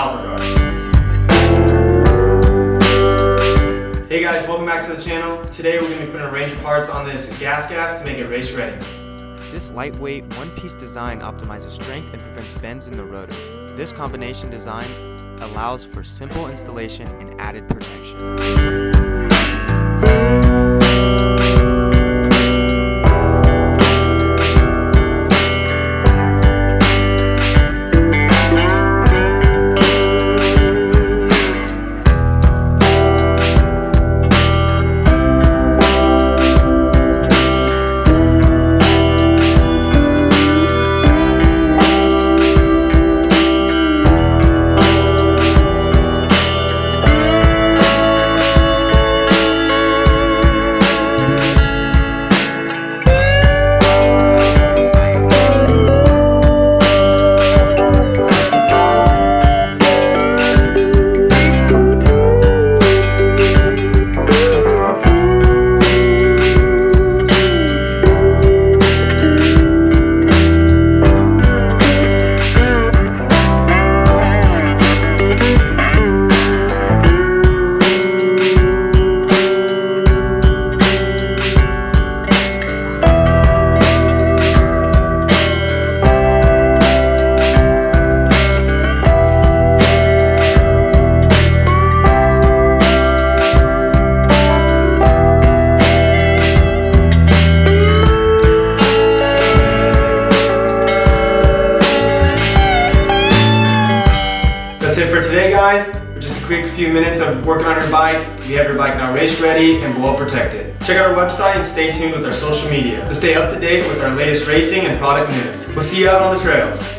valve regard. Hey guys, welcome back to the channel. Today we're going to be putting a range of parts on this GasGas to make it race ready. This lightweight, one-piece design optimizes strength and prevents bends in the rotor. This combination design allows for simple installation and added protection. That's it for today, guys. With just a quick few minutes of working on your bike, you have your bike now race ready and blow protected. Check out our website and stay tuned with our social media to stay up to date with our latest racing and product news. We'll see you out on the trails.